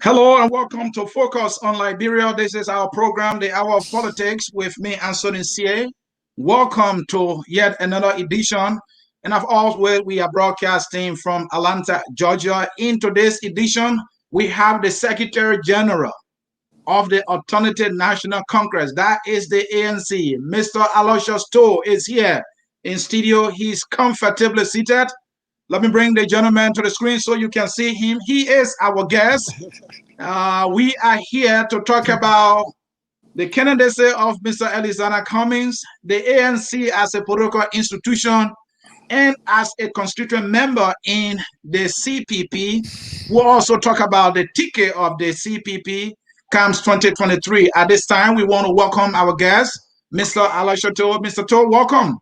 Hello and welcome to Focus on Liberia. This is our program, The Hour of Politics, with me, Anthony C.A. Welcome to yet another edition. And of always, we are broadcasting from Atlanta, Georgia. In today's edition, we have the Secretary General of the Alternative National Congress. That is the ANC. Mr. Aloysius is here in studio. He's comfortably seated. Let me bring the gentleman to the screen so you can see him. He is our guest. We are here to talk about the candidacy of Mr. Alexander Cummings, the ANC as a political institution, and as a constituent member in the CPP. We'll also talk about the ticket of the CPP comes 2023. At this time, we want to welcome our guest, Mr. Aloysius. Mr. Toll, welcome.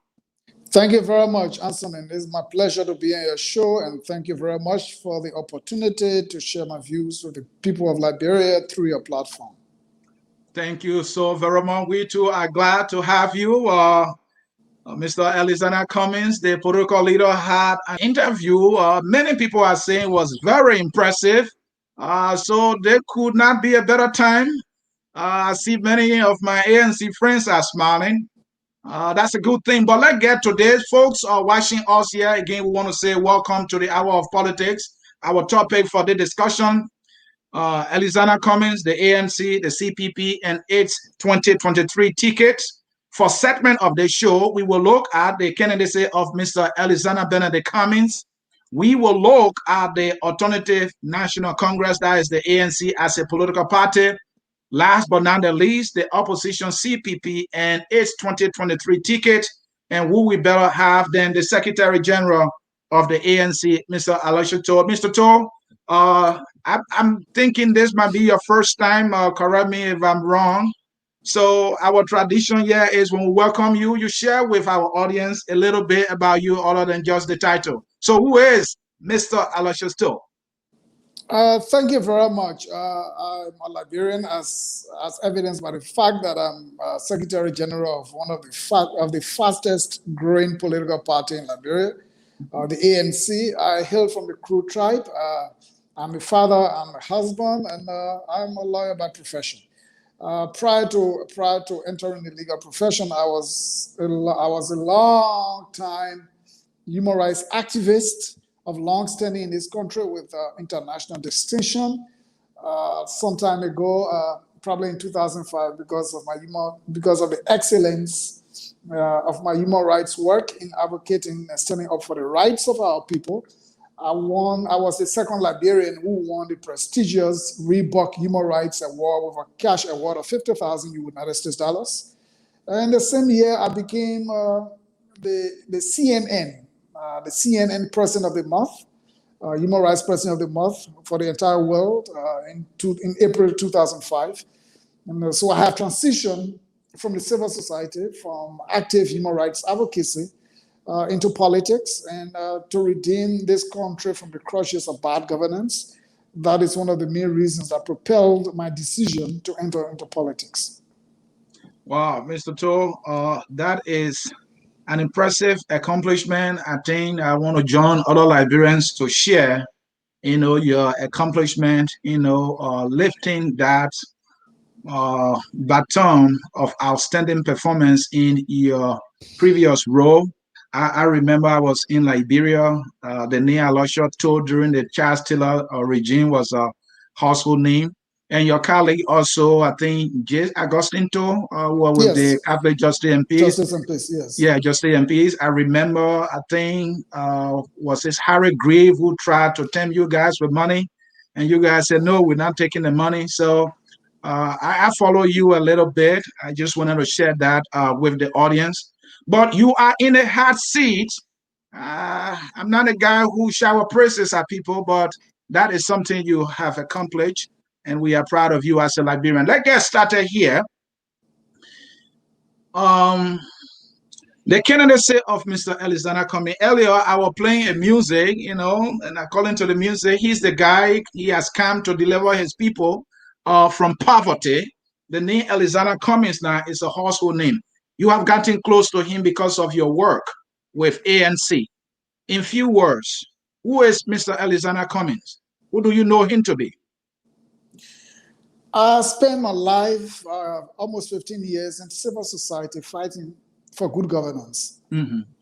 Thank you very much, Anson. It's my pleasure to be on your show, and thank you very much for the opportunity to share my views with the people of Liberia through your platform. Thank you so very much. We too are glad to have you. Mr. Alexander Cummings, the political leader, had an interview. Many people are saying was very impressive. So there could not be a better time. I see many of my ANC friends are smiling. That's a good thing. But let's get to this. Folks are watching us here. Again, we want to say welcome to the Hour of Politics. Our topic for the discussion, Alexander Cummings, the ANC, the CPP, and its 2023 tickets. For segment of the show, we will look at the candidacy of Mr. Alexander Benedict Cummings. We will look at the Alternative National Congress, that is the ANC as a political party. Last but not the least, the opposition CPP and its 2023 ticket. And who we better have than the Secretary General of the ANC, Mr. Aloysius. Mr. Toll, I'm thinking this might be your first time. Correct me if I'm wrong. So our tradition here is when we welcome you, you share with our audience a little bit about you other than just the title. So who is Mr. Aloysius? Thank you very much. I'm a Liberian, as evidenced by the fact that I'm Secretary General of one of the fastest growing political party in Liberia, the ANC. I hail from the Cllr tribe. I'm a father, I'm a husband, and I'm a lawyer by profession. Prior to entering the legal profession, I was a long time human rights activist of long standing in this country with international distinction. Some time ago, probably in 2005, because of the excellence of my human rights work in advocating and standing up for the rights of our people, I was the second Liberian who won the prestigious Reebok Human Rights Award with a cash award of 50,000 United States dollars. And the same year, I became the CNN President of the Month, Human Rights President of the Month for the entire world in April 2005. And so I have transitioned from the civil society, from active human rights advocacy, into politics and to redeem this country from the crushes of bad governance. That is one of the main reasons that propelled my decision to enter into politics. Wow, Mr. Toll, that is an impressive accomplishment. I think I want to join other Liberians to share, your accomplishment, lifting that baton of outstanding performance in your previous role. I remember I was in Liberia. The name Aloysius during the Charles Cllr regime was a household name. And your colleague also, I think, J. Augustine Toll, were with the Catholic Justice MPs. Justice MPs, yes. Yeah, Justice MPs. I remember, I think, was this Harry Grave who tried to tempt you guys with money. And you guys said, no, we're not taking the money. So I follow you a little bit. I just wanted to share that with the audience. But you are in a hot seat. I'm not a guy who shower praises at people, but that is something you have accomplished, and we are proud of you as a Liberian. Let's get started here. The candidacy of Mr. Alexander Cummings. Earlier, I was playing a music, and according to the music, he's the guy, he has come to deliver his people from poverty. The name Alexander Cummings now is a household name. You have gotten close to him because of your work with ANC. In few words, who is Mr. Alexander Cummings? Who do you know him to be? I spent my life, almost 15 years, in civil society fighting for good governance,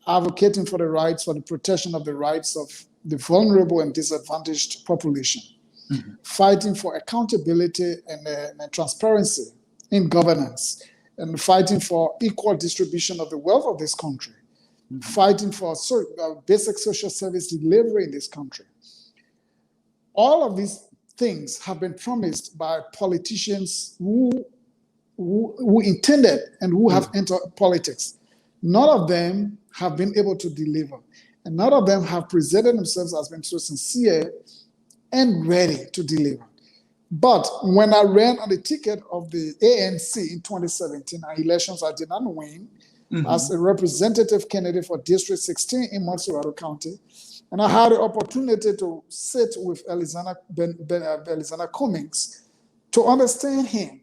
advocating for the rights, for the protection of the rights of the vulnerable and disadvantaged population, fighting for accountability and transparency in governance, and fighting for equal distribution of the wealth of this country, fighting for basic social service delivery in this country. All of these things have been promised by politicians who intended and who have entered politics. None of them have been able to deliver, and none of them have presented themselves as being so sincere and ready to deliver. But when I ran on the ticket of the ANC in 2017, our elections I did not win, as a representative candidate for District 16 in Montserrat County, and I had the opportunity to sit with Elizana Cummings to understand him,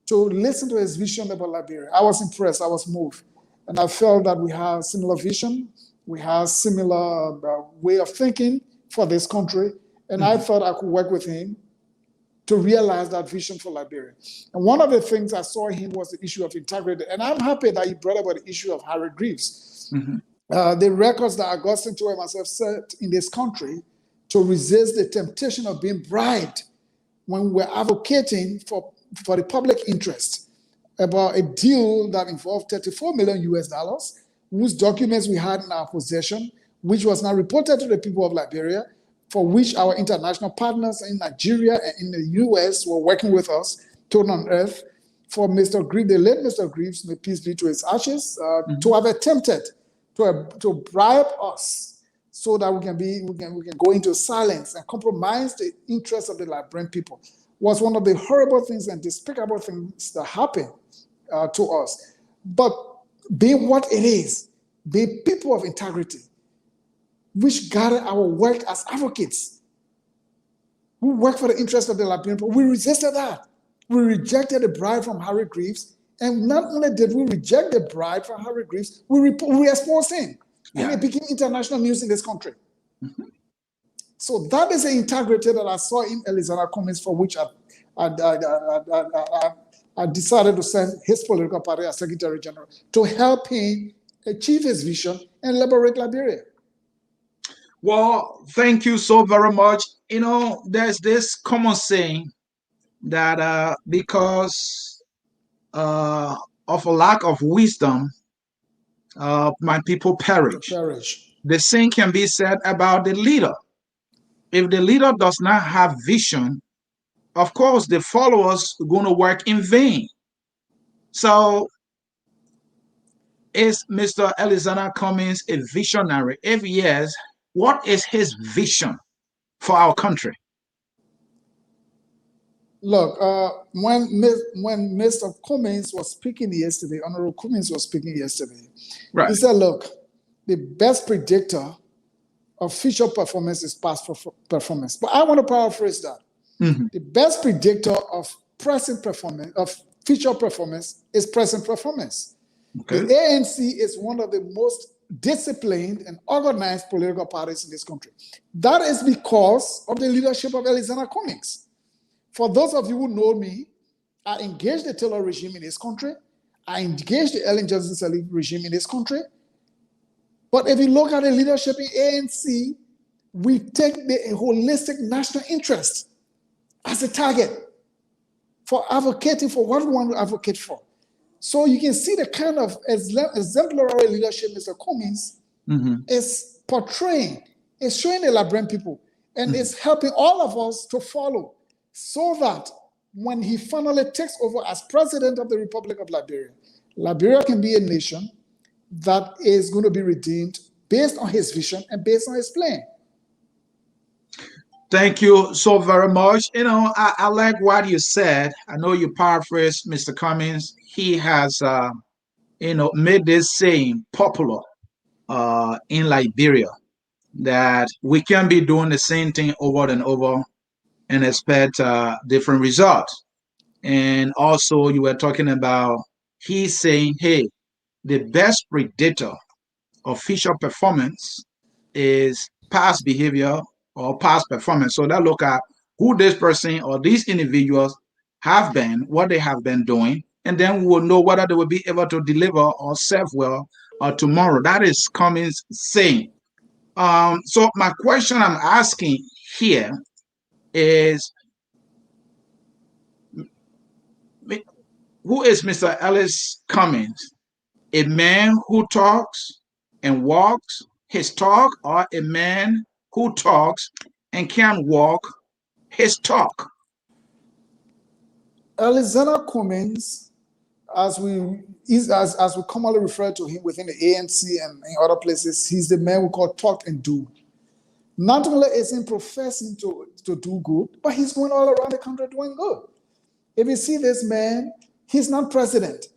to listen to his vision about Liberia. I was impressed, I was moved, and I felt that we have similar vision, we have similar way of thinking for this country, and I thought I could work with him to realize that vision for Liberia. And one of the things I saw in him was the issue of integrity, and I'm happy that he brought about the issue of Harry Greaves. The records that Augustine Toure and myself set in this country to resist the temptation of being bribed when we're advocating for the public interest about a deal that involved 34 million US dollars, whose documents we had in our possession, which was now reported to the people of Liberia, for which our international partners in Nigeria and in the US were working with us to unearth, for Mr. Greaves, the late Mr. Greaves, may peace be to his ashes, to have attempted to bribe us so that we can go into silence and compromise the interests of the Liberian people, was one of the horrible things and despicable things that happened to us. But being what it is, being people of integrity, which guided our work as advocates, who work for the interest of the Liberian people, we resisted that. We rejected the bribe from Harry Greaves, and not only did we reject the bribe from Harry Greaves, we exposed him, and it became international news in this country. So that is the integrity that I saw in Elizana Cummings, for which I decided to send his political party as Secretary General to help him achieve his vision and liberate Liberia. Well, thank you so very much. You know, there's this common saying that because of a lack of wisdom, my people perish. The same can be said about the leader. If the leader does not have vision, of course, the followers are going to work in vain. So, is Mr. Elizana Cummings a visionary? If yes, what is his vision for our country? Look, when Mr. Cummings was speaking yesterday, Honorable Cummings was speaking yesterday, he said, look, the best predictor of future performance is past performance. But I want to paraphrase that. The best predictor of present performance, of future performance, is present performance. The ANC is one of the most disciplined and organized political parties in this country. That is because of the leadership of Elizana Cummings. For those of you who know me, I engaged the Cllr regime in this country. I engaged the Ellen Johnson Sirleaf regime in this country. But if you look at the leadership in ANC, we take the holistic national interest as a target for advocating for what we want to advocate for. So you can see the kind of exemplary leadership Mr. Cummings is portraying, is showing the Liberian people, and is helping all of us to follow, so that when he finally takes over as president of the Republic of Liberia, Liberia can be a nation that is going to be redeemed based on his vision and based on his plan. Thank you so very much. You know, I like what you said. I know you paraphrased Mr. Cummings. He has, made this saying popular in Liberia, that we can be doing the same thing over and over and expect different results. And also, you were talking about, he's saying, hey, the best predictor of future performance is past behavior or past performance. So that look at who this person or these individuals have been, what they have been doing, and then we will know whether they will be able to deliver or serve well tomorrow. That is Cummings saying. So my question I'm asking here is, who is Mr. Ellis Cummings? A man who talks and walks his talk, or a man who talks and can walk his talk? Alexander Cummings, as we commonly refer to him within the ANC and in other places, he's the man we call talk and do. Not only is he professing to do good, but he's going all around the country doing good. If you see this man, he's not president,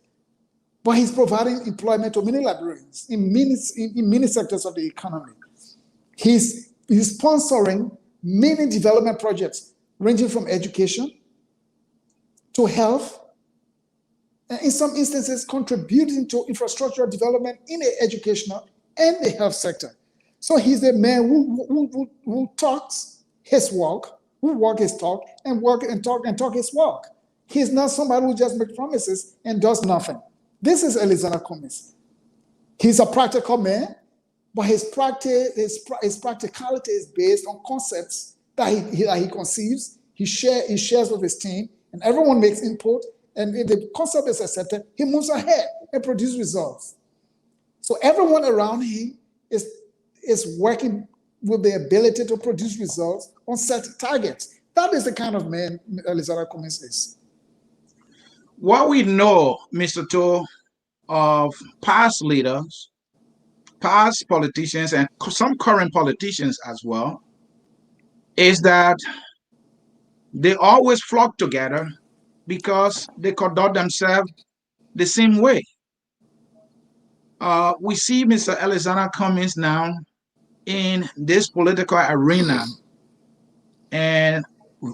but he's providing employment to many Liberians in many sectors of the economy. He's sponsoring many development projects, ranging from education to health, and in some instances, contributing to infrastructural development in the educational and the health sector. So he's a man who talks his walk, who walk his talk, and walk and talk his walk. He's not somebody who just makes promises and does nothing. This is Alexander Cummings. He's a practical man, but his practicality is based on concepts that he conceives, he shares with his team, and everyone makes input, and if the concept is accepted, he moves ahead and produces results. So everyone around him is working with the ability to produce results on set targets. That is the kind of man Alexander Cummings is. What we know, Mr. To, of past leaders, past politicians, and some current politicians as well, is that they always flock together because they conduct themselves the same way. We see Mr. Alexander Cummings now in this political arena, and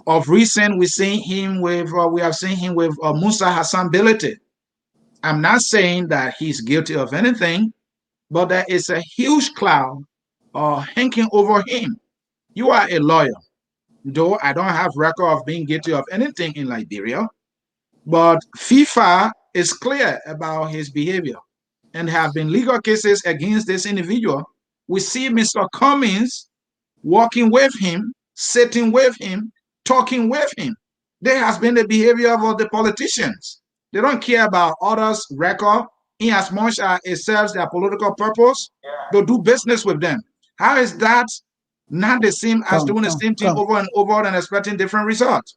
of recent we have seen him with Musa Hassan Bility. I'm not saying that he's guilty of anything, but there is a huge cloud hanging over him. You are a lawyer, though I don't have record of being guilty of anything in Liberia, but FIFA is clear about his behavior, and have been legal cases against this individual. We see Mr. Cummings walking with him, sitting with him, talking with him. There has been the behavior of the politicians. They don't care about others' record in as much as it serves their political purpose to do business with them. How is that not the same as doing the same thing over and over and expecting different results?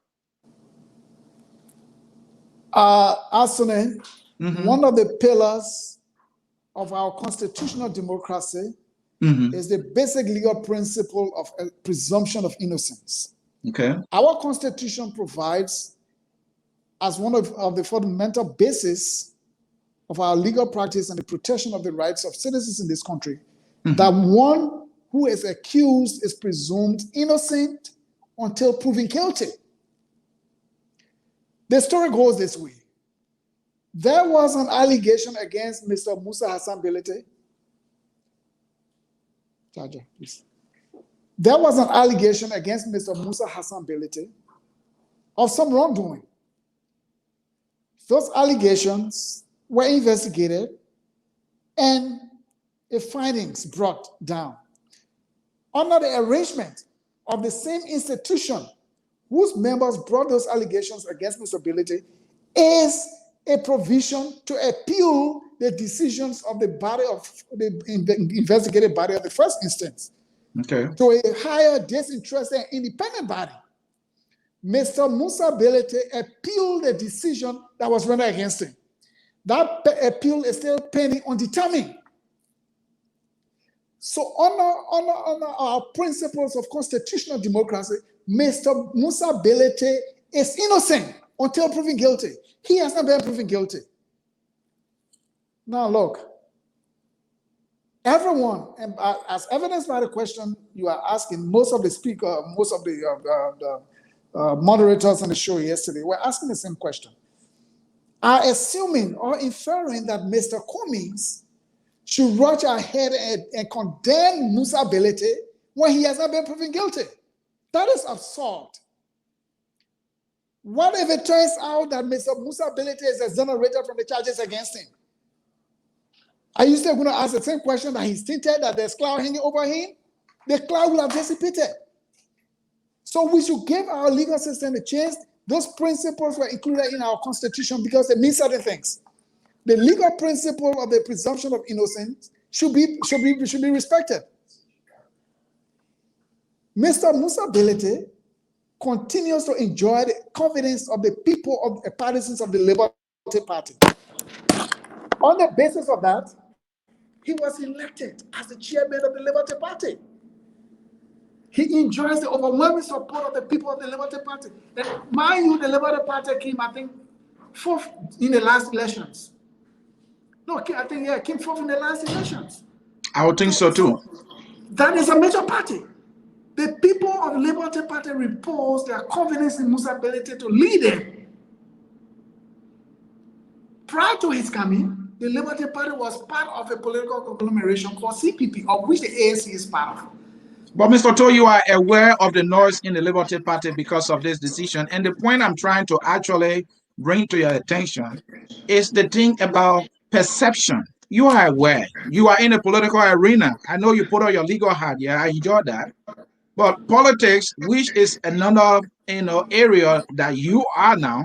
Asune, one of the pillars of our constitutional democracy is the basic legal principle of a presumption of innocence. Okay. Our constitution provides, as one of the fundamental basis of our legal practice and the protection of the rights of citizens in this country, that one who is accused is presumed innocent until proven guilty. The story goes this way. There was an allegation against Mr. Musa Hassan Bility. Charger, please. There was an allegation against Mr. Musa Hassan Bility of some wrongdoing. Those allegations were investigated and the findings brought down. Under the arrangement of the same institution whose members brought those allegations against Mr. Bility is a provision to appeal the decisions of the body of the investigative body of the first instance, okay, to a higher disinterested and independent body. Mr. Musa Bility appealed the decision that was rendered against him. That appeal is still pending undetermined. So on our principles of constitutional democracy, Mr. Musa Bility is innocent until proven guilty. He has not been proven guilty. Now look, everyone, and as evidenced by the question you are asking, most of the moderators on the show yesterday were asking the same question, are assuming or inferring that Mr. Cummings should rush ahead and condemn Musa Bility when he has not been proven guilty. That is absurd. What if it turns out that Mr. Musa Ability is exonerated from the charges against him? Are you still going to ask the same question that he's tinted, that there's cloud hanging over him? The cloud will have dissipated. So we should give our legal system a chance. Those principles were included in our constitution because they mean certain things. The legal principle of the presumption of innocence should be respected. Mr. Musa Ability continues to enjoy the confidence of the people of the partisans of the Liberty Party. On the basis of that, he was elected as the chairman of the Liberty Party. He enjoys the overwhelming support of the people of the Liberty Party. And mind you, the Liberty Party came, I think, fourth in the last elections. No, I think, yeah, came fourth in the last elections. I would think so too. That is a major party. The people of the Liberty Party repose their confidence in Musa's ability to lead them. Prior to his coming, the Liberty Party was part of a political conglomeration called CPP, of which the ANC is part of. But Mr. To, you are aware of the noise in the Liberty Party because of this decision. And the point I'm trying to actually bring to your attention is the thing about perception. You are aware. You are in a political arena. I know you put on your legal hat. Yeah, I enjoy that. But politics, which is another area that you are now,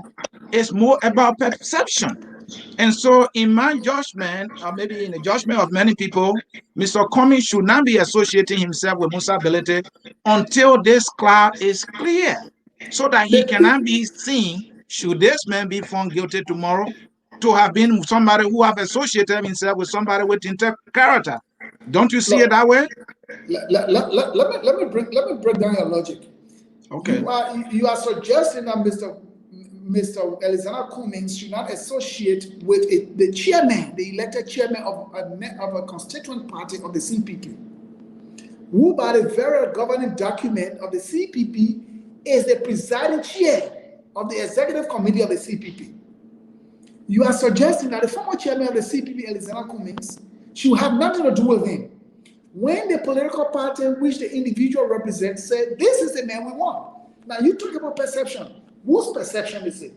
is more about perception. And so in my judgment, or maybe in the judgment of many people, Mr. Cummings should not be associating himself with Musa Ability until this cloud is clear, so that he cannot be seen, should this man be found guilty tomorrow, to have been somebody who have associated himself with somebody with character. Don't you see it that way? Let me break down your logic. Okay. You are suggesting that Mr. Alexander Cummings should not associate with the chairman, the elected chairman of a constituent party of the CPP, who by the very governing document of the CPP is the presiding chair of the executive committee of the CPP. You are suggesting that the former chairman of the CPP, Alexander Cummings, should have nothing to do with him. When the political party which the individual represents said, this is the man we want. Now you talk about perception. Whose perception is it?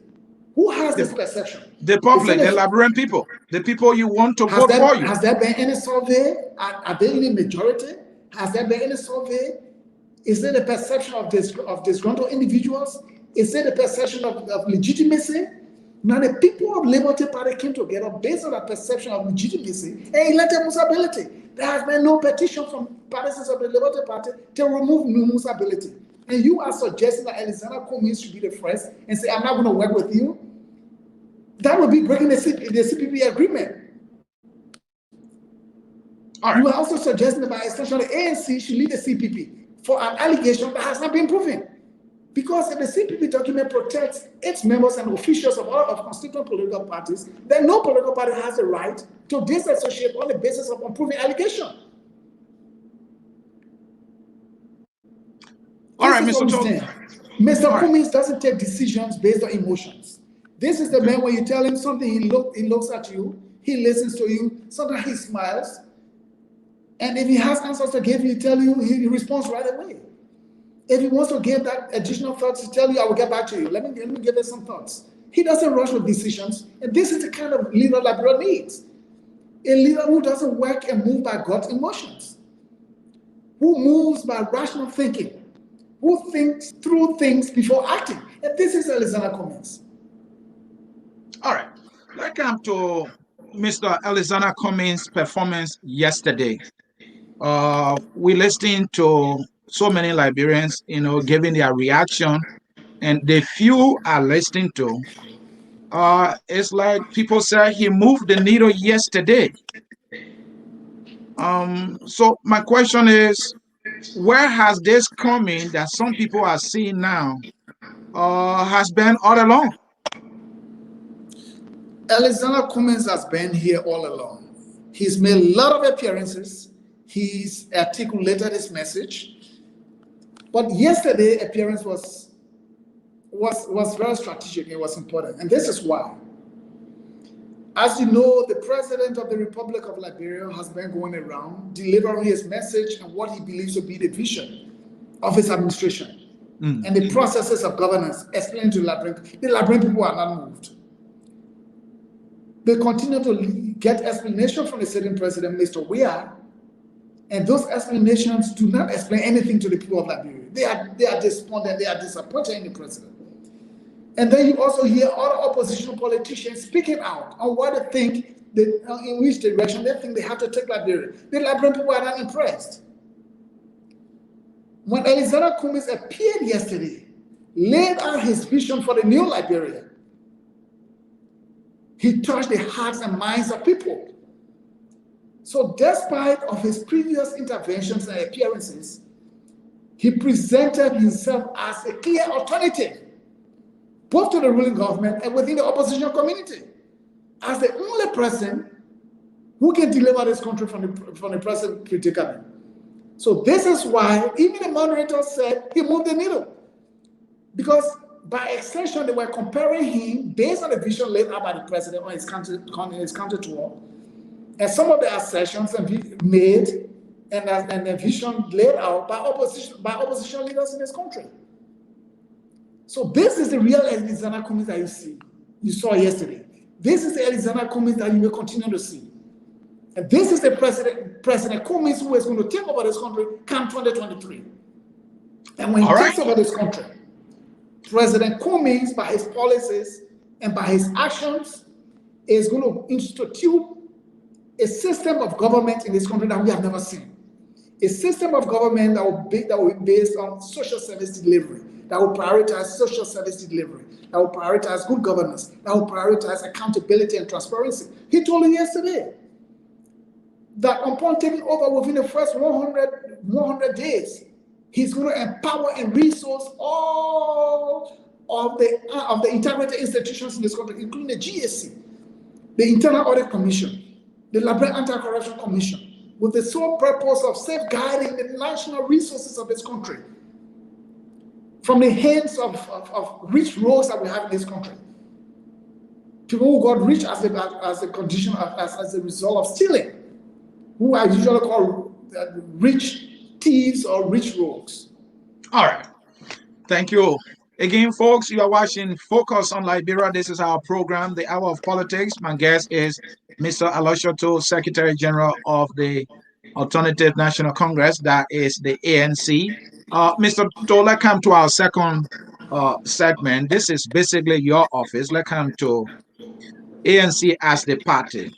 Who has this perception? The public, the Liberian people, the people you want to vote for you. Has there been any survey? Are they in a majority? Has there been any survey? Is it a perception of disgruntled individuals? Is it a perception of legitimacy? Now the people of Liberty Party came together based on that perception of legitimacy and elected Musa Ability. There has been no petition from partisans of the Liberty Party to remove Musa Ability. And you are suggesting that Alexander Cummings should be the first and say, I'm not going to work with you? That would be breaking the CPP agreement. All right. You are also suggesting that by extension, the ANC should lead the CPP for an allegation that has not been proven. Because if the CPP document protects its members and officials of all of constituent political parties, then no political party has the right to disassociate on the basis of unproven allegation. All right, Mr. Todd. Mr. Cummings doesn't take decisions based on emotions. This is the man when you tell him something, he looks at you, he listens to you, sometimes he smiles, and if he has answers to give, he responds right away. If he wants to give that additional thoughts, he tell you, I will get back to you. Let me give you some thoughts. He doesn't rush with decisions, and this is the kind of leader Liberia needs. A leader who doesn't work and move by God's emotions, who moves by rational thinking, who thinks through things before acting. And this is Alexander Cummings. All right. Let's come to Mr. Alexander Cummings' performance yesterday. We listened to so many Liberians, giving their reaction, and the few are listening to, it's like people say he moved the needle yesterday. So my question is, where has this coming that some people are seeing now has been all along? Alexander Cummings has been here all along. He's made a lot of appearances. He's articulated his message. But yesterday's appearance was very strategic. It was important. And this is why. As you know, the President of the Republic of Liberia has been going around delivering his message and what he believes to be the vision of his administration. and the processes of governance, explaining to the Liberian people are not moved. They continue to get explanation from the sitting president, Mr. Weah, and those explanations do not explain anything to the people of Liberia. They are despondent, they are disappointed in the president. And then you also hear other opposition politicians speaking out on what they think, in which direction they think they have to take Liberia. The Liberian people are not impressed. When Alexander Cummings appeared yesterday, laid out his vision for the new Liberia, he touched the hearts and minds of people. So despite of his previous interventions and appearances, he presented himself as a clear alternative, both to the ruling government and within the opposition community, as the only person who can deliver this country from the present predicament. So this is why even the moderator said he moved the needle, because by extension, they were comparing him based on the vision laid out by the president on his counter tour, and some of the assertions made and the vision laid out by opposition leaders in this country. So this is the real Alexander Cummings that you saw yesterday. This is the Alexander Cummings that you will continue to see. And this is the President Cummings who is going to take over this country come 2023. And when he takes over this country, President Cummings, by his policies and by his actions, is going to institute a system of government in this country that we have never seen. A system of government that will be based on social service delivery, that will prioritize social service delivery, that will prioritize good governance, that will prioritize accountability and transparency. He told you yesterday that upon taking over within the first 100 days, he's going to empower and resource all of the integrated institutions in this country, including the GSC, the Internal Audit Commission, the Liberian Anti-Corruption Commission, with the sole purpose of safeguarding the national resources of this country from the hands of rich rogues that we have in this country. People who got rich as a condition as a result of stealing, who are usually called rich thieves or rich rogues. All right. Thank you. Again, folks, you are watching Focus on Liberia. This is our program, The Hour of Politics. My guest is Mr. Aloysius, Secretary General of the Alternative National Congress, that is the ANC. Mr. To, let's come to our second segment. This is basically your office. Let's come to ANC as the party.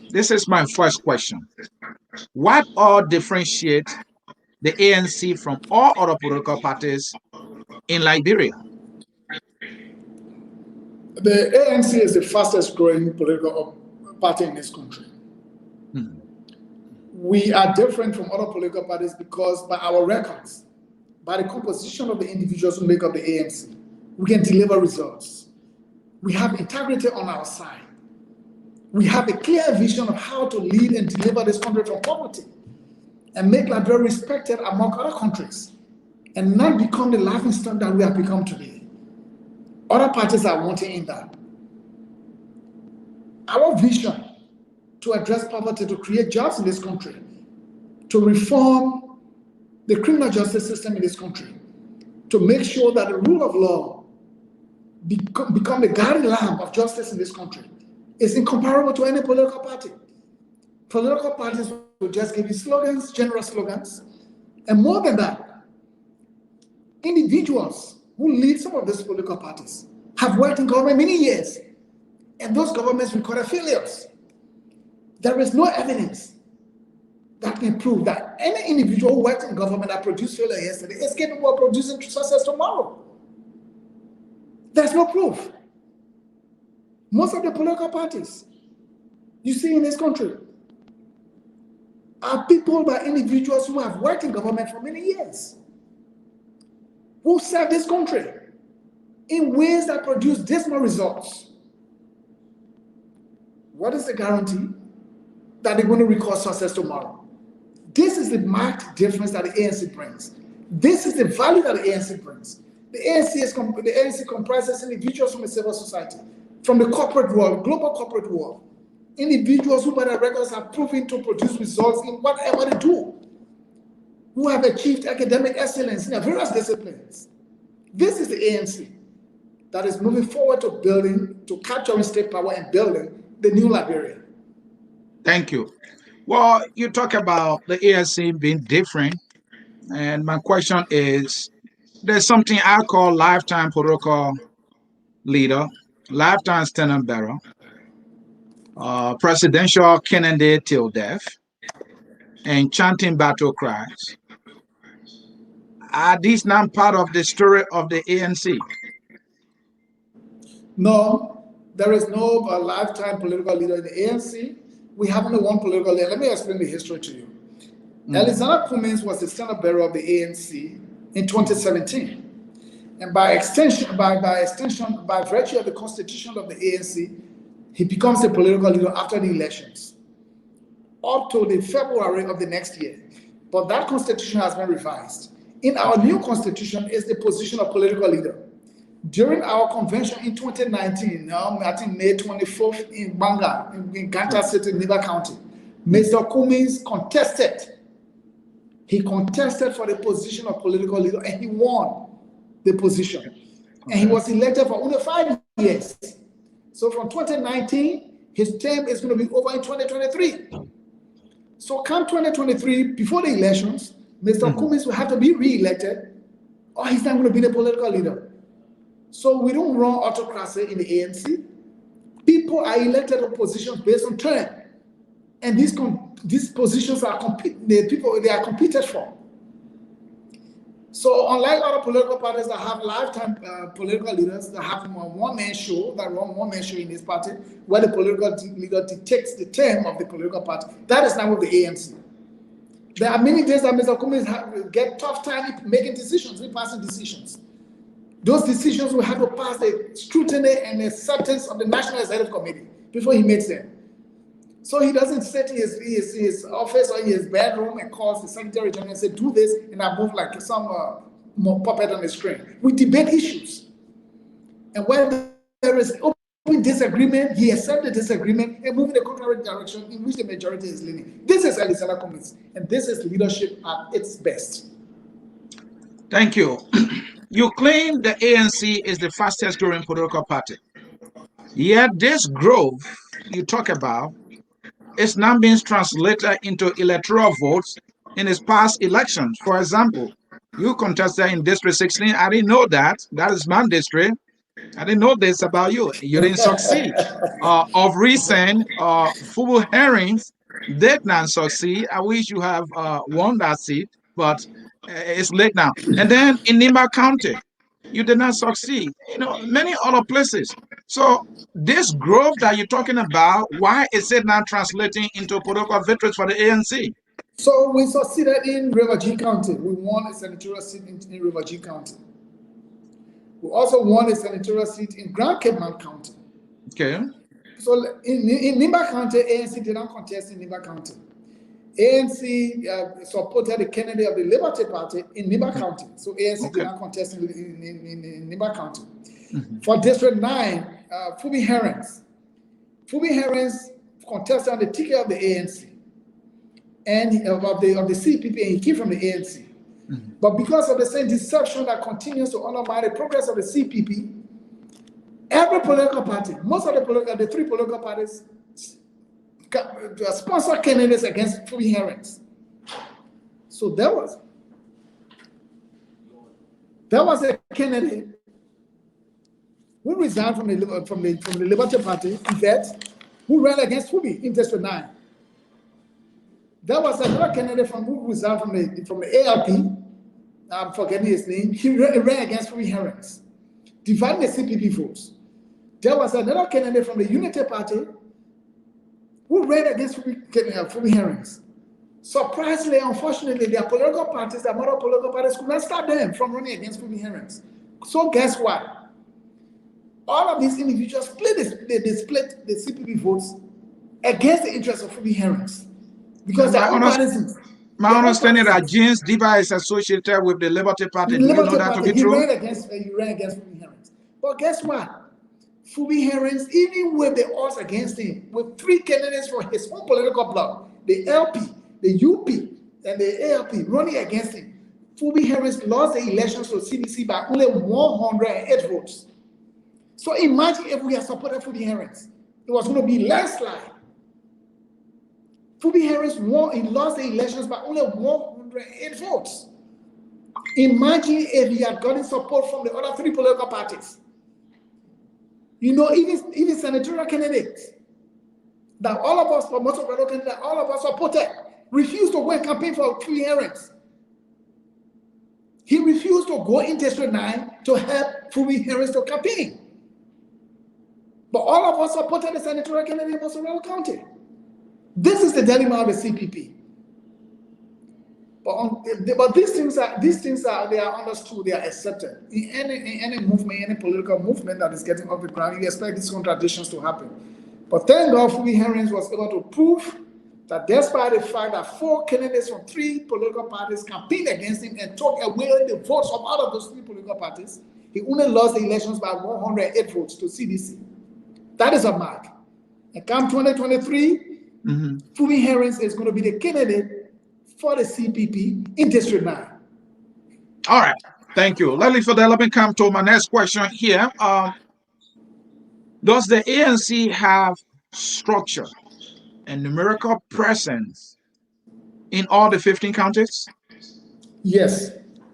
This is my first question. What all differentiates the ANC from all other political parties in Liberia? The ANC is the fastest growing political party in this country. We are different from other political parties because by our records, by the composition of the individuals who make up the ANC, we can deliver results. We have integrity on our side. We have a clear vision of how to lead and deliver this country from poverty and make Liberia respected among other countries and not become the laughingstock that we have become today. Other parties are wanting in that. Our vision to address poverty, to create jobs in this country, to reform the criminal justice system in this country, to make sure that the rule of law become the guardian lamp of justice in this country is incomparable to any political party. Political parties will just give you slogans, general slogans, and more than that, individuals who lead some of these political parties have worked in government many years, and those governments recorded failures. There is no evidence that can prove that any individual who worked in government that produced failure yesterday is capable of producing success tomorrow. There's no proof. Most of the political parties you see in this country are people by individuals who have worked in government for many years, who serve this country in ways that produce dismal results. What is the guarantee that they're going to record success tomorrow? This is the marked difference that the ANC brings. This is the value that the ANC brings. The ANC comprises individuals from the civil society, from the corporate world, global corporate world, individuals who by their records have proven to produce results in whatever they do, who have achieved academic excellence in their various disciplines, This is the ANC that is moving forward to capturing state power and building the new Liberia. Thank you. Well, you talk about the ANC being different, and my question is, there's something I call lifetime protocol leader, lifetime standard bearer, presidential candidate till death, and chanting battle cries. Are these not part of the story of the ANC? No, there is no lifetime political leader in the ANC. We have only one political leader. Let me explain the history to you. Alexander Cummings was the standard bearer of the ANC in 2017. And by extension, by virtue of the constitution of the ANC, he becomes a political leader after the elections, up to the February of the next year. But that constitution has been revised. In our new constitution is the position of political leader. During our convention in 2019, I think May 24th in Banga, in Ganta City, Niba County, Mr. Cummings contested. He contested for the position of political leader and he won the position. And he was elected for only 5 years. So from 2019, his term is going to be over in 2023. So come 2023, before the elections, Mr. Cummings will have to be re-elected or he's not going to be the political leader. So we don't run autocracy in the ANC. People are elected to positions based on term. And these positions are they are competed for. So unlike other political parties that have lifetime political leaders that have one-man show, that run one-man show in this party, where the political leader dictates the term of the political party, that is not with the ANC. There are many days that Mr. Cummings get tough time making decisions, passing decisions. Those decisions will have to pass the scrutiny and acceptance of the National Executive Committee before he makes them. So he doesn't sit in his office or in his bedroom and calls the Secretary General and say, do this, and I move like some puppet on the screen. We debate issues. And when there is open disagreement, he accepts the disagreement and moves in the contrary direction in which the majority is leaning. This is Alexander Cummings, and this is leadership at its best. Thank you. You claim the ANC is the fastest growing political party. Yet this growth you talk about is now being translated into electoral votes in its past elections. For example, you contested in District 16. I didn't know that. That is my district. I didn't know this about you. You didn't succeed. Of recent, Fubu Herrings did not succeed. I wish you have won that seat, but it's late now. And then in Nimba County, you did not succeed. Many other places. So this growth that you're talking about, why is it not translating into political victories for the ANC? So we succeeded in River G County. We won a senatorial seat in River G County. We also won a senatorial seat in Grand Cape Mount County. Okay. So in Nimba County, ANC did not contest in Nimba County. ANC supported the candidate of the Liberty Party in Nimba County. So ANC did not contest in Nimba County. For District 9, Fubi Herrings. Fubi Herrings contested on the ticket of the ANC and of the CPP, and he came from the ANC. But because of the same deception that continues to undermine the progress of the CPP, every political party, most of the three political parties, sponsor candidates against Fubi Herrings. So there was a candidate who resigned from the Liberty Party, Yvette, who ran against Fubi in District 9. There was another candidate who resigned from the ALP. I'm forgetting his name. He ran against Fubi Herrings, dividing the CPP votes. There was another candidate from the Unity Party who ran against Fubi Herrings. Surprisingly, unfortunately, their political parties, their mother political parties, could not stop them from running against Fubi Herrings. So guess what? All of these individuals split the CPP votes against the interests of Fubi Herrings. Because my understanding that James Diba is associated with the Liberty Party. Do you know that to be true? He ran against Fubi Herrings. But guess what? Fubi Herrings, even with the odds against him, with three candidates for his own political bloc, the LP, the UP, and the ALP running against him, Fulby Harris lost the elections to CDC by only 108 votes. So imagine if we had supported Fulby Harris. It was going to be landslide. Fulby Harris he lost the elections by only 108 votes. Imagine if he had gotten support from the other 3 political parties. You know, even senatorial candidates that all of us, for most of the candidates, all of us supported, refused to go and campaign for Fulby Harris. He refused to go in District 9 to help Fulby Harris to campaign. But all of us supported the senatorial candidate in Montserrat County. This is the dilemma of the CPP. But these things are they are understood, they are accepted. In any movement, any political movement that is getting off the ground, you expect these contradictions to happen. But thank God Fulby Harris was able to prove that despite the fact that 4 candidates from 3 political parties campaigned against him and took away the votes of out of those 3 political parties, he only lost the elections by 108 votes to CDC. That is a mark. And come 2023, Fulby Harris is going to be the candidate for the CPP in District 9. All right. Thank you. Let me come to my next question here. Does the ANC have structure and numerical presence in all the 15 counties? Yes.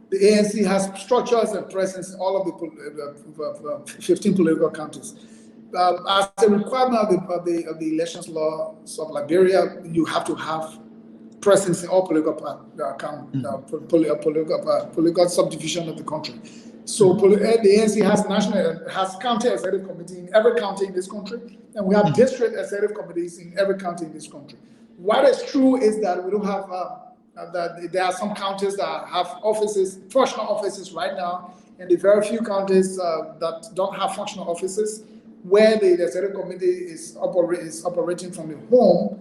The ANC has structures and presence in all of the 15 political counties. As a requirement of the elections law of Liberia, you have to have presence in all political political subdivision of the country. So the ANC has county executive committee in every county in this country, and we have district executive committees in every county in this country. What is true is that we don't have that there are some counties that have offices, functional offices right now, and the very few counties that don't have functional offices, where the executive committee is operating from the home,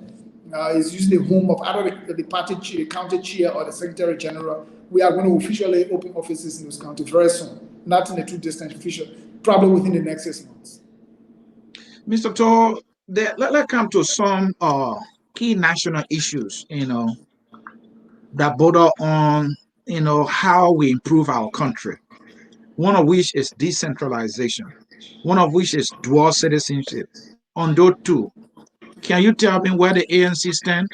is usually the home of either the party chair, county chair, or the secretary general. We are going to officially open offices in those counties very soon, not in the too distant future, probably within the next 6 months. Mr. Toll, let's come to some key national issues, that border on, how we improve our country. One of which is decentralization. One of which is dual citizenship. On those 2, can you tell me where the ANC stand?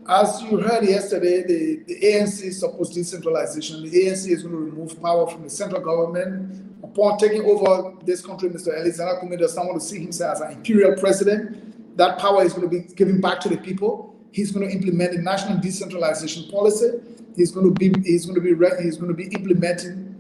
As you heard yesterday, the ANC supports decentralization. The ANC is going to remove power from the central government. Upon taking over this country, Mr. Aloysius Cummings does not want to see himself as an imperial president. That power is going to be given back to the people. He's going to implement the national decentralization policy. He's going to be implementing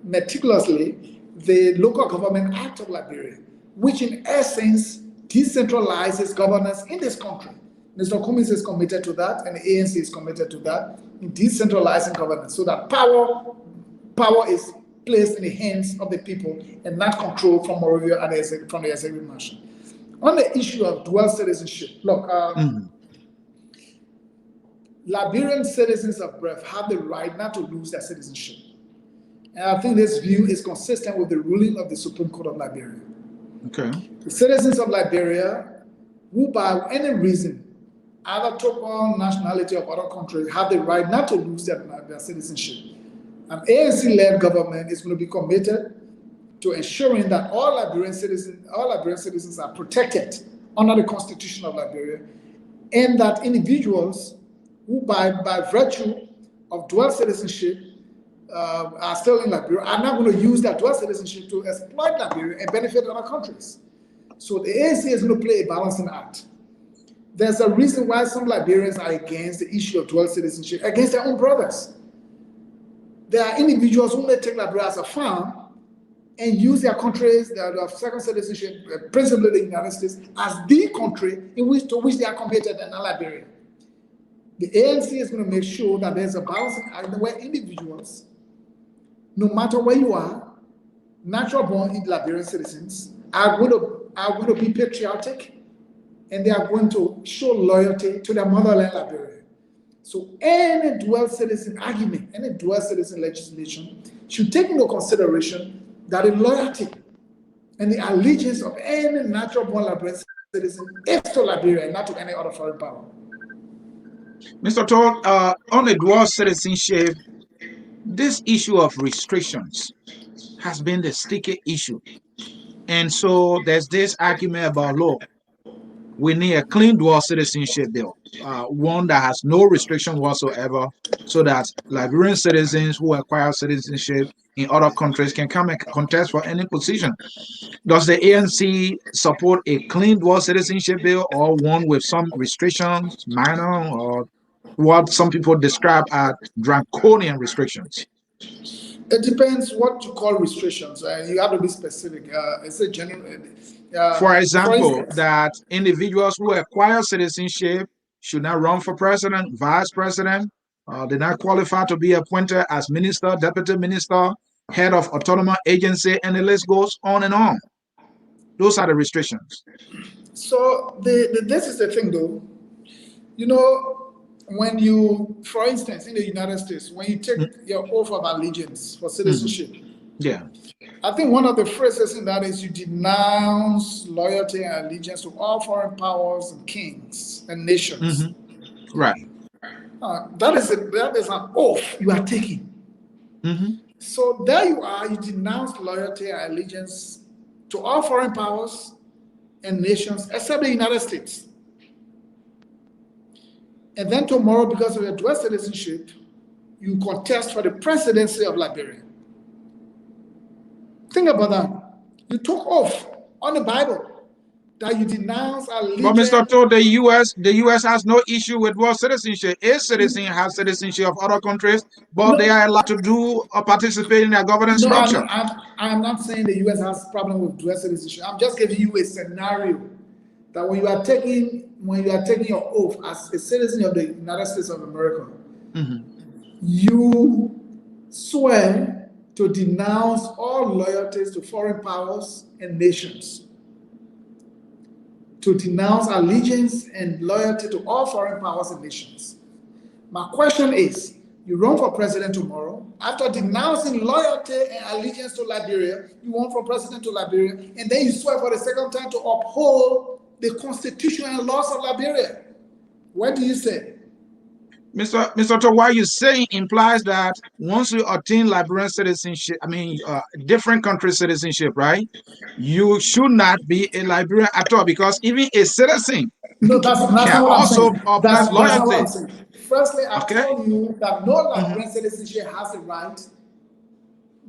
meticulously the Local Government Act of Liberia, which in essence decentralizes governance in this country. Mr. Cummings is committed to that, and the ANC is committed to that, in decentralizing governance, so that power is placed in the hands of the people and not controlled from Morovia and from the executive mansion. On the issue of dual citizenship, look, Liberian citizens of birth have the right not to lose their citizenship. And I think this view is consistent with the ruling of the Supreme Court of Liberia. Okay. The citizens of Liberia, who by any reason either took on nationality of other countries, have the right not to lose their citizenship. An ANC-led government is going to be committed to ensuring that all Liberian citizens are protected under the Constitution of Liberia, and that individuals who by virtue of dual citizenship are still in Liberia are not going to use that dual citizenship to exploit Liberia and benefit other countries. So the ANC is going to play a balancing act. There's a reason why some Liberians are against the issue of dual citizenship, against their own brothers. There are individuals who may take Liberia as a farm and use their countries, their second citizenship, principally the United States, as the country to which they are committed and not Liberia. The ANC is going to make sure that there's a balancing act where individuals, no matter where you are, natural-born Liberian citizens, are going to be patriotic, and they are going to show loyalty to their motherland, Liberia. So any dual citizen argument, any dual citizen legislation should take into consideration that the loyalty and the allegiance of any natural-born Liberian citizen is to Liberia and not to any other foreign power. Mr. Todd, on the dual citizenship, this issue of restrictions has been the sticky issue. And so there's this argument about, look, we need a clean dual citizenship bill, one that has no restriction whatsoever, so that Liberian citizens who acquire citizenship in other countries can come and contest for any position. Does the ANC support a clean dual citizenship bill or one with some restrictions, minor, or what some people describe as draconian restrictions? It depends what you call restrictions. You have to be specific. It's a general. For For example, instance, that individuals who acquire citizenship should not run for president, vice president, did not qualify to be appointed as minister, deputy minister, head of autonomous agency, and the list goes on and on. Those are the restrictions. so this is the thing, though. You know, when you, for instance, in the United States, when you take your oath of allegiance for citizenship, Yeah. I think one of the phrases in that is you denounce loyalty and allegiance to all foreign powers and kings and nations. Right. That is an oath you are taking. So there you are, you denounce loyalty and allegiance to all foreign powers and nations except the United States. And then tomorrow, because of your dual citizenship, you contest for the presidency of Liberia. Think about that. You took oath on the Bible that you denounce But Mr. allegiance. Todd, the US has no issue with dual citizenship. Its citizens have citizenship of other countries, but they No, are allowed to do or participate in their governance no, structure. I'm not saying the US has problem with dual citizenship. I'm just giving you a scenario that when you are taking your oath as a citizen of the United States of America, you swear to denounce all loyalties to foreign powers and nations, to denounce allegiance and loyalty to all foreign powers and nations. My question is, you run for president tomorrow, after denouncing loyalty and allegiance to Liberia, you run for president to Liberia, and then you swear for the second time to uphold the constitution and laws of Liberia. What do you say? Mr. Todd, what you saying implies that once you attain Liberian citizenship, different country citizenship, right? You should not be a Liberian at all because even a citizen No, that's can not what I'm also saying. pledge That's not what I'm loyalty. saying. Firstly, I Okay. told you that no Liberian citizenship has the right.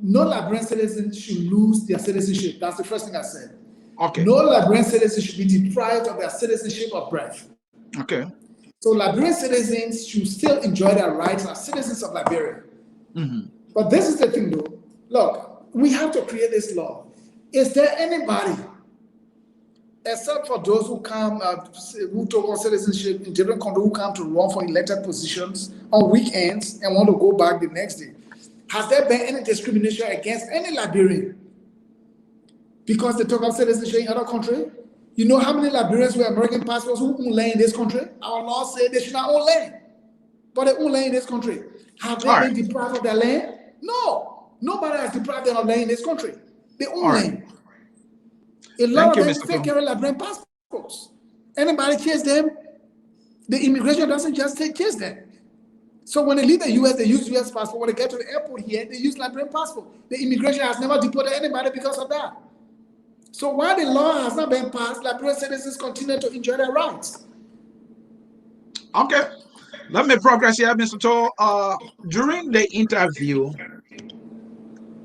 No Liberian citizen should lose their citizenship. That's the first thing I said. Okay. No Liberian citizen should be deprived of their citizenship of birth. Okay. So Liberian citizens should still enjoy their rights as citizens of Liberia. But this is the thing, though. Look, we have to create this law. Is there anybody, except for those who come, who took on citizenship in different countries, who come to run for elected positions on weekends and want to go back the next day? Has there been any discrimination against any Liberian because they took up citizenship in other country? You know how many Liberians with American passports who own land in this country? Our law said they should not own land, but they own land in this country. Have they been deprived of their land? No. Nobody has deprived them of land in this country. They own land. A lot of them still carry Liberian passports. Anybody chase them, the immigration doesn't just chase them. So when they leave the US, they use US passport. When they get to the airport here, they use Liberian passport. The immigration has never deported anybody because of that. So while the law has not been passed, Liberian citizens continue to enjoy their rights. Okay. Let me progress here, Mr. Todd. During the interview,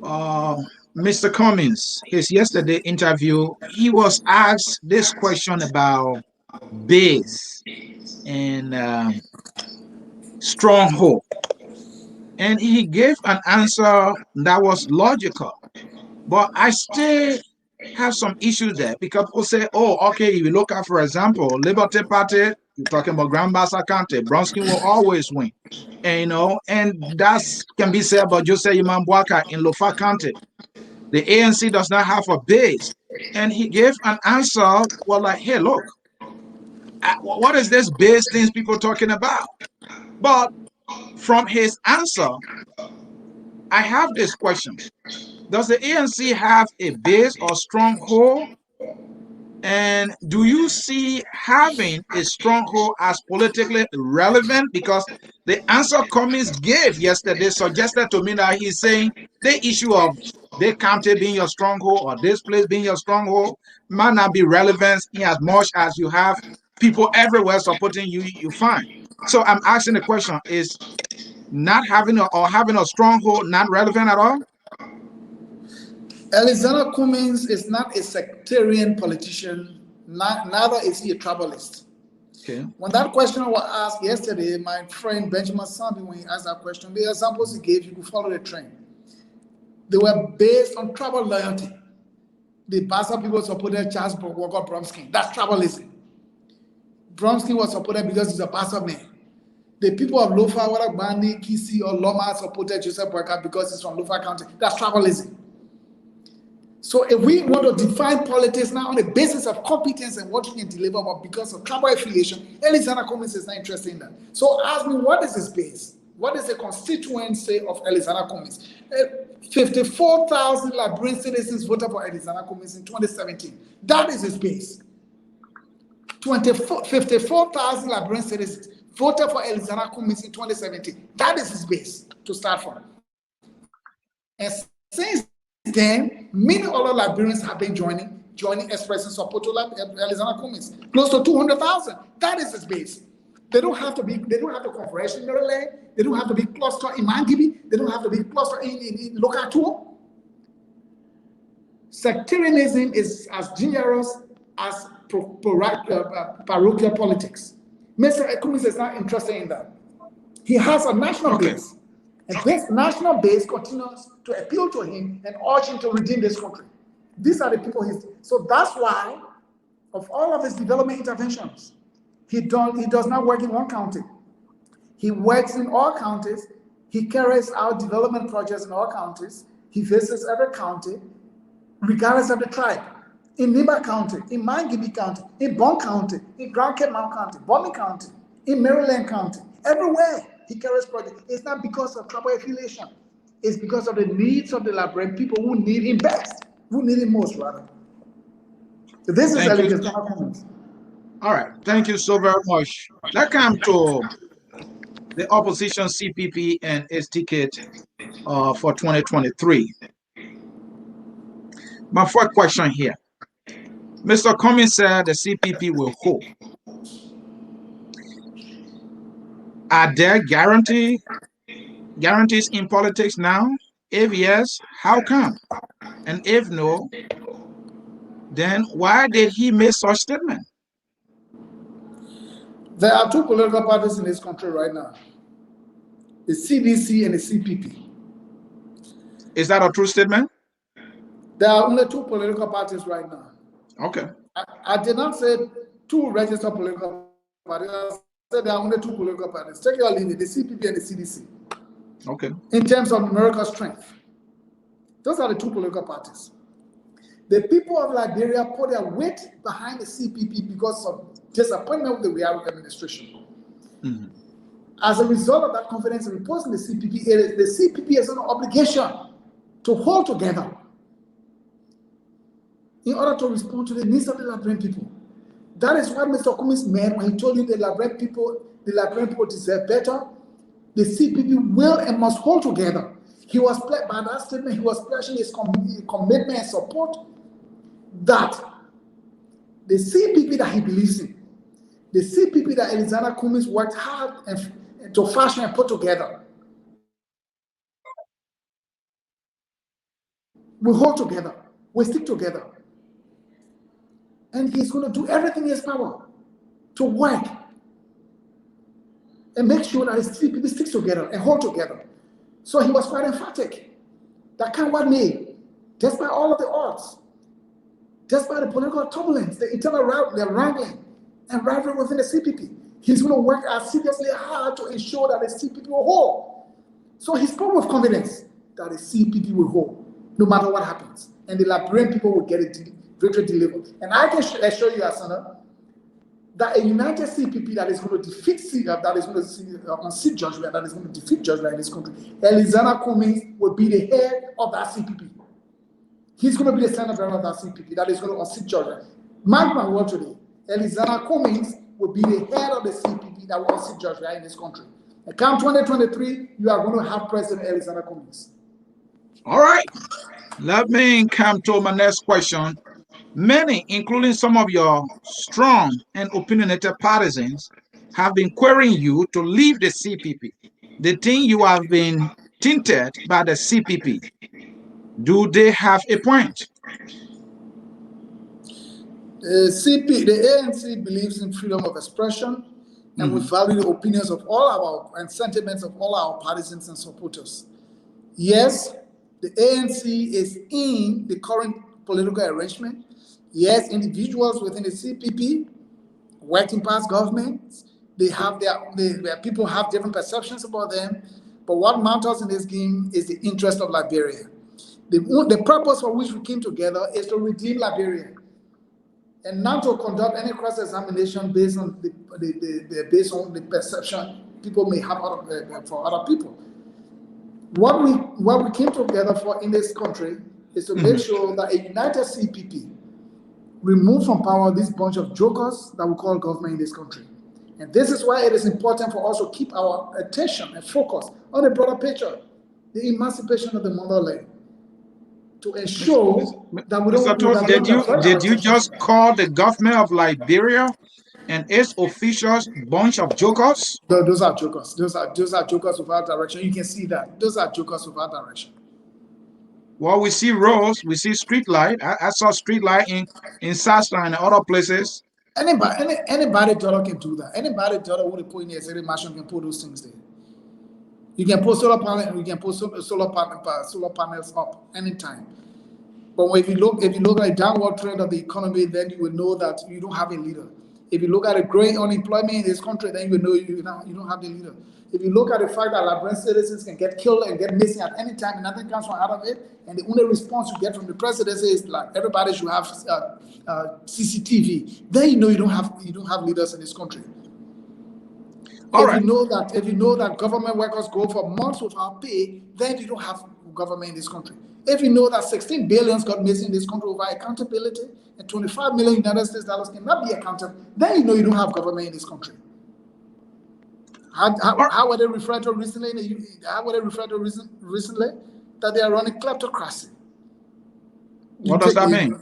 Mr. Cummings, his yesterday interview, he was asked this question about base and stronghold. And he gave an answer that was logical. But I still have some issues there because people say, oh, okay, if you look at, for example, Liberty Party, you're talking about Grand Bassa County, Bronsky will always win. And, and that can be said about Jose Imambuaka in Lofa County. The ANC does not have a base. And he gave an answer, well, like, hey, look, what is this base things people talking about? But from his answer, I have this question. Does the ANC have a base or stronghold? And do you see having a stronghold as politically relevant? Because the answer Cummings gave yesterday suggested to me that he's saying the issue of the county being your stronghold or this place being your stronghold might not be relevant in as much as you have people everywhere supporting you, you find. So I'm asking the question, is not having or having a stronghold not relevant at all? Alexander Cummings is not a sectarian politician, neither is he a tribalist. Okay. When that question was asked yesterday, my friend Benjamin Sambi, when he asked that question, the examples he gave, you could follow the trend. They were based on tribal loyalty. The Bassa people supported Charles Walker Bromsky. That's tribalism. Bromsky was supported because he's a Bassa man. The people of Lofa, whether Bani, Kisi, or Loma, supported Joseph Boyka because he's from Lofa County. That's tribalism. So if we want to define politics now on the basis of competence and what you can deliver, but because of tribal affiliation, Alexander Cummings is not interested in that. So ask me, what is his base? What is the constituency of Alexander Cummings? 54,000 Liberian citizens voted for Alexander Cummings in 2017. That is his base. 54,000 Liberian citizens voted for Alexander Cummings in 2017. That is his base to start from. And since then, many other Liberians have been joining, expressing support to Alexander Cummings. Close to 200,000. That is his base. They don't have to conversion in Maryland. They don't have to be clustered in Mangibi. They don't have to be clustered in local tour. Sectarianism is as dangerous as parochial politics. Mr. Cummings is not interested in that. He has a national base. And this national base continues to appeal to him and urge him to redeem this country. These are the people so that's why, of all of his development interventions, he does not work in one county. He works in all counties. He carries out development projects in all counties. He visits every county, regardless of the tribe. In Niba County, in Mangibi County, in Bon County, in Grand Cape Mount County, Bomi County, in Maryland County, everywhere he carries projects. It's not because of tribal affiliation. It's because of the needs of the Liberian people who need him best, who need him most, rather. So this is Alexander Cummings. All right, thank you so very much. Let's come to the opposition CPP and its ticket for 2023. My first question here. Mr. Cummings said the CPP will hold. Are there guarantees in politics now? If yes, how come? And if no, then why did he make such statement? There are two political parties in this country right now, the CDC and the CPP. Is that a true statement? There are only two political parties right now. Okay. I did not say two registered political parties. I said there are only two political parties. Take your lead, the CPP and the CDC. Okay. In terms of numerical strength, those are the two political parties. The people of Liberia put their weight behind the CPP because of disappointment with the Real administration. Mm-hmm. As a result of that confidence reposed in the CPP, the CPP has an obligation to hold together in order to respond to the needs of the Liberian people. That is what Mr. Cummings meant when he told you the Liberian people deserve better. The CPP will and must hold together. He was by that statement, he was pledging his commitment and support that the CPP that he believes in, the CPP that Alexander Cummings worked hard and to fashion and put together, we hold together, we stick together. And he's going to do everything in his power to work and make sure that his CPP sticks together and hold together. So he was quite emphatic that Kanwa made, despite all of the odds, despite the political turbulence, the internal wrangling and rivalry within the CPP, he's going to work as seriously hard to ensure that the CPP will hold. So he spoke with confidence that the CPP will hold, no matter what happens, and the Liberian people will get it victory delivered. And I can assure you, Asana, that a united CPP that is going to defeat that is going to unseat judgment, that is going to defeat judgment in this country, Alexander Cummings will be the head of that CPP. He's going to be the standard bearer of that CPP that is going to unseat judgment. Mark my word today, Aloysius Cummings will be the head of the CPP that will sit judge right in this country. And come 2023, you are going to have President Aloysius Cummings. All right. Let me come to my next question. Many, including some of your strong and opinionated partisans, have been querying you to leave the CPP. They think you have been tainted by the CPP. Do they have a point? The ANC believes in freedom of expression, and we value the opinions of all and sentiments of all our partisans and supporters. Yes, the ANC is in the current political arrangement. Yes, individuals within the CPP, working past governments, their people have different perceptions about them. But what matters in this game is the interest of Liberia. The purpose for which we came together is to redeem Liberia, and not to conduct any cross-examination based on the perception people may have for other people. What we came together for in this country is to make sure that a united CPP remove from power this bunch of jokers that we call government in this country. And this is why it is important for us to keep our attention and focus on the broader picture, the emancipation of the motherland, to ensure that we don't. Did you just call the government of Liberia and its officials bunch of jokers? Those are jokers. Those are jokers without direction. You can see that. Those are jokers without direction. Well, we see roads, we see street light. I saw street light in Sastra and other places. Anybody daughter can do that. Anybody daughter who put in a city machine can put those things there. You can put solar panel. You can put solar panels up anytime. But if you look at a downward trend of the economy, then you will know that you don't have a leader. If you look at a growing unemployment in this country, then you will know you don't have the leader. If you look at the fact that Liberian citizens can get killed and get missing at any time and nothing comes from out of it, and the only response you get from the presidency is like everybody should have CCTV, then you know you don't have leaders in this country. If you know that government workers go for months without pay, then you don't have government in this country. If you know that 16 billion got missing in this country without accountability, and 25 million United States dollars cannot be accounted, then you know you don't have government in this country. How were they referred to recently? That they are running kleptocracy. What does that mean?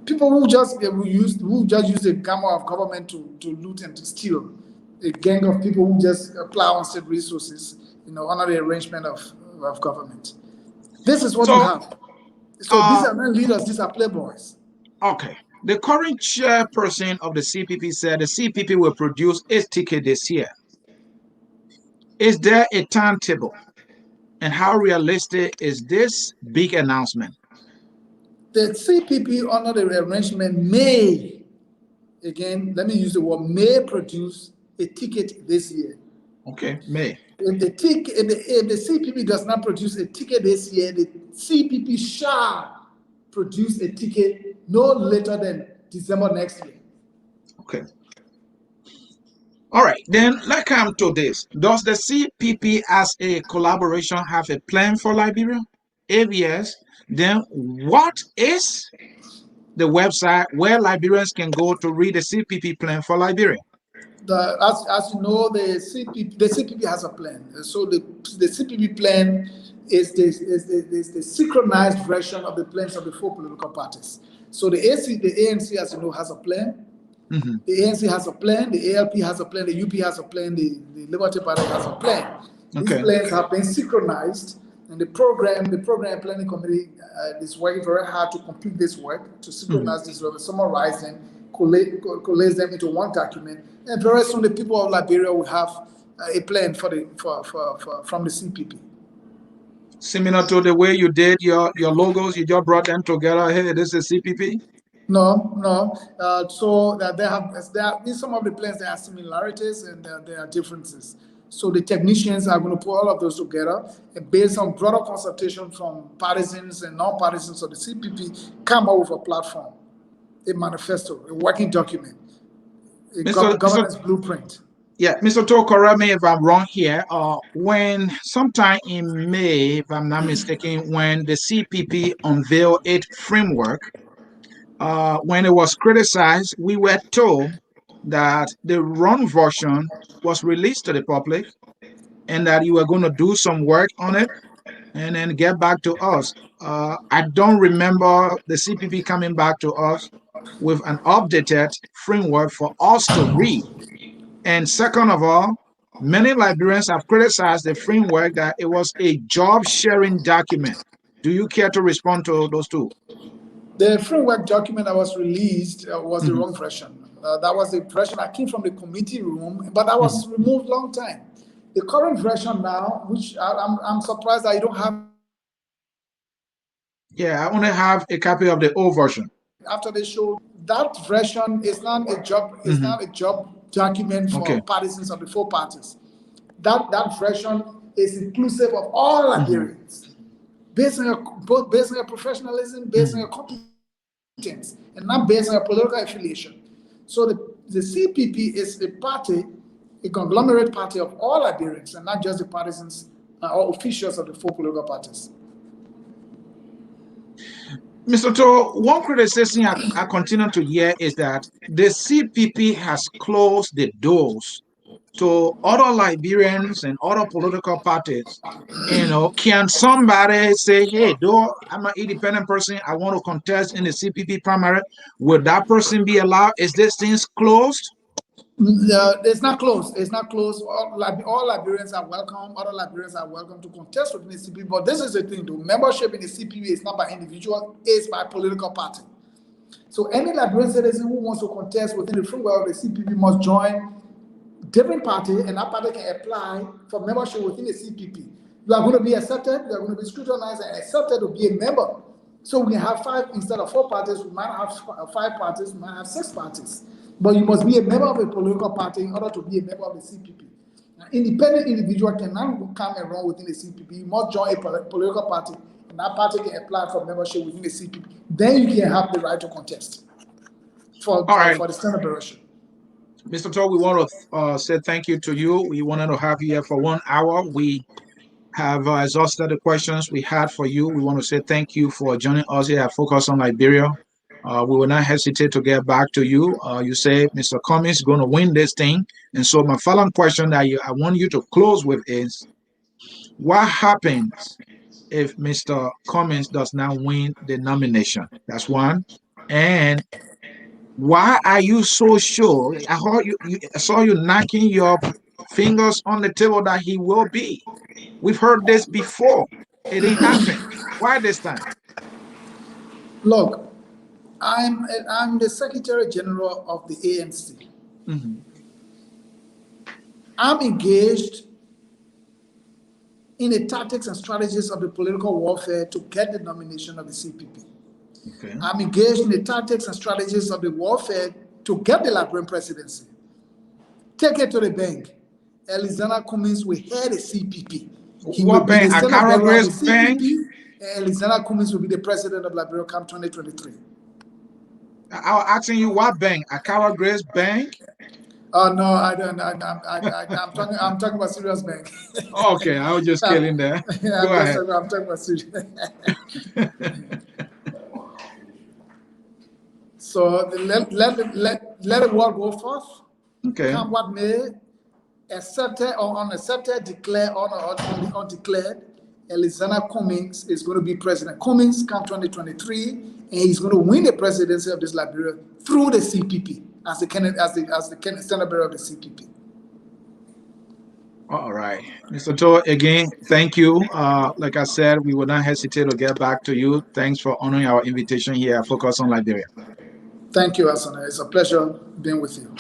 People who just use the gamma of government to loot and to steal. A gang of people who just plow on state resources, under the arrangement of government. This is what we have. So these are not leaders; these are playboys. Okay. The current chairperson of the CPP said the CPP will produce its ticket this year. Is there a timetable? And how realistic is this big announcement? The CPP under the arrangement may, again, let me use the word may, produce a ticket this year. Okay, may. If the CPP does not produce a ticket this year, the CPP shall produce a ticket no later than December next year. Okay. All right, then let's come to this. Does the CPP as a collaboration have a plan for Liberia? If yes, then what is the website where Liberians can go to read the CPP plan for Liberia? As you know, the CPP has a plan. So the CPP plan is the synchronized version of the plans of the four political parties. So the ANC, as you know, has a plan. The ANC has a plan. The ALP has a plan. The UP has a plan. The Liberty Party has a plan. These plans have been synchronized, and the program planning committee is working very hard to complete this work, to synchronize this work, summarize them, collate them into one document, and very soon the people of Liberia will have a plan from the CPP. Similar to the way you did your logos, you just brought them together. Hey, this is CPP. No. So that there are in some of the plans there are similarities and there are differences. So the technicians are going to put all of those together, and based on broader consultation from partisans and non-partisans of the CPP, come up with a platform, a manifesto, a working document, a governance blueprint. Yeah, Mr. To, correct me if I'm wrong here. When sometime in May, if I'm not mistaken, when the CPP unveiled its framework, when it was criticized, we were told that the wrong version was released to the public and that you were going to do some work on it and then get back to us. I don't remember the CPP coming back to us with an updated framework for us to read. And second of all, many Liberians have criticized the framework that it was a job sharing document. Do you care to respond to those two? The framework document that was released was the Mhm. wrong version. That was the version that came from the committee room, but that Mhm. was removed long time. The current version now, which I'm surprised that you don't have a copy of it Yeah, I only have a copy of the old version. after they showed that version is Mhm. not a job document Okay. for partisans of the four parties. That version is inclusive of all Mhm. Liberians, based on your professionalism, based on Mhm. your competence, and not based on your political affiliation. So the CPP is a party, a conglomerate party of all Liberians, and not just the partisans or officials of the four political parties. Mr. To, one criticism I continue to hear is that the CPP has closed the doors to other Liberians and other political parties. Can somebody say, hey, though I'm an independent person, I want to contest in the CPP primary? Would that person be allowed? Is this things closed? It's not closed. It's not closed. All Liberians are welcome. Other Liberians are welcome to contest within the CPP. But this is the thing, though. Membership in the CPP is not by individual, it's by political party. So any Liberian citizen who wants to contest within the framework of the CPP must join different party, and that party can apply for membership within the CPP. You are going to be accepted, you are going to be scrutinized and accepted to be a member. So we can have five instead of four parties. We might have five parties, we might have six parties. But you must be a member of a political party in order to be a member of the CPP. An independent individual cannot come and run within the CPP. You must join a political party, and that party can apply for membership within the CPP. Then you can have the right to contest All right, for the standard membership. Mr. Todd, we want to say thank you to you. We wanted to have you here for 1 hour. We have exhausted the questions we had for you. We want to say thank you for joining us here at Focus on Liberia. We will not hesitate to get back to you. You say Mr. Cummings is going to win this thing. And so my following question that I want you to close with is, what happens if Mr. Cummings does not win the nomination? That's one. And why are you so sure? I saw you knocking your fingers on the table that he will be. We've heard this before. It didn't happen. Why this time? Look, I'm the Secretary General of the ANC. Mhm. I'm engaged in the tactics and strategies of the political warfare to get the nomination of the CPP. Okay. I'm engaged in the tactics and strategies of the warfare to get the Liberian presidency. Take it to the bank. Alexander Cummings will head the CPP. He will What be the bank? Senate Akara bearer of the Grace Bank? CPP, and Alexander Cummings will be the president of Liberia come 2023. I was asking you what bank? Akara Grace Bank? Oh no, I don't. I'm talking. I'm talking about Serious Bank. Okay, I was just I'm, kidding there. Go I'm just. ahead. I'm talking about Serious. So let the war go forth. Okay. Come what may, accepted or unaccepted, declared or undeclared, Alexander Cummings is going to be president. Cummings come 2023, and he's going to win the presidency of this Liberia through the CPP as the candidate, as the Senate bearer of the CPP. All right. Mr. Toa, again, thank you. Like I said, we will not hesitate to get back to you. Thanks for honoring our invitation here at Focus on Liberia. Thank you, Asana. It's a pleasure being with you.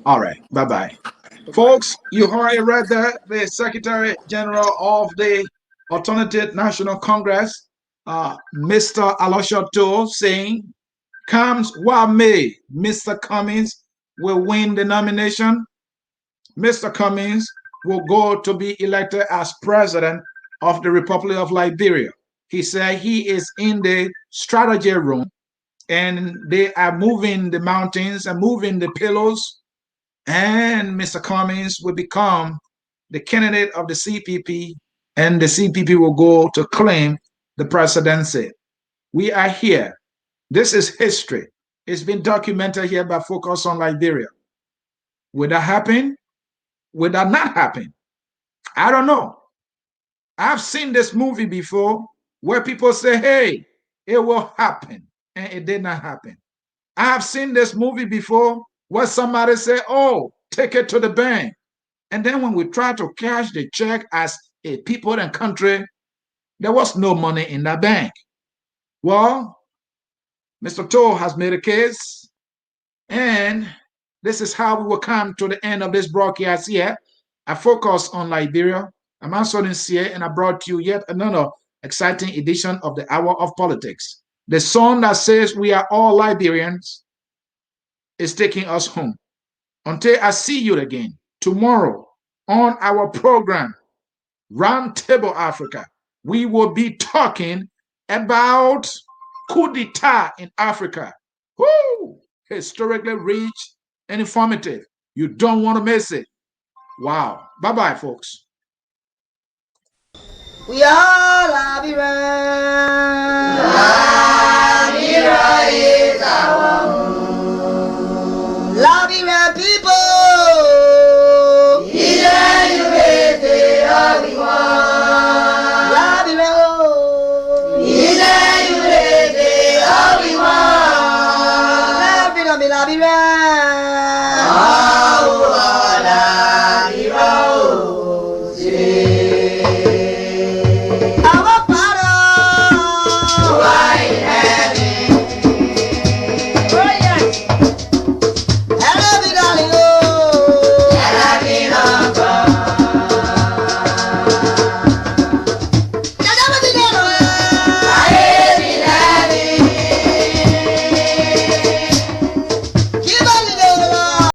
All right. Bye bye. Bye bye. Folks, you already read that the Secretary General of the Alternative National Congress, Mr. Aloysius, saying, comes what may, Mr. Cummings will win the nomination. Mr. Cummings will go to be elected as president of the Republic of Liberia. He said he is in the strategy room and they are moving the mountains and moving the pillows. And Mr. Cummings will become the candidate of the CPP, and the CPP will go to claim the presidency. We are here. This is history. It's been documented here by Focus on Liberia. Will that happen? Will that not happen? I don't know. I've seen this movie before where people say, hey, it will happen, and it did not happen. I have seen this movie before where somebody say, oh, take it to the bank. And then when we try to cash the check as a people and country, there was no money in that bank. Well, Mr. Toll has made a case, and this is how we will come to the end of this broadcast here. I focus on Liberia. I'm answering here, and I brought to you yet another exciting edition of the Hour of Politics. The song that says we are all Liberians is taking us home. Until I see you again tomorrow on our program, Roundtable Africa, we will be talking about coup d'etat in Africa. Woo! Historically rich and informative. You don't want to miss it. Wow. Bye-bye, folks. We are Liberians.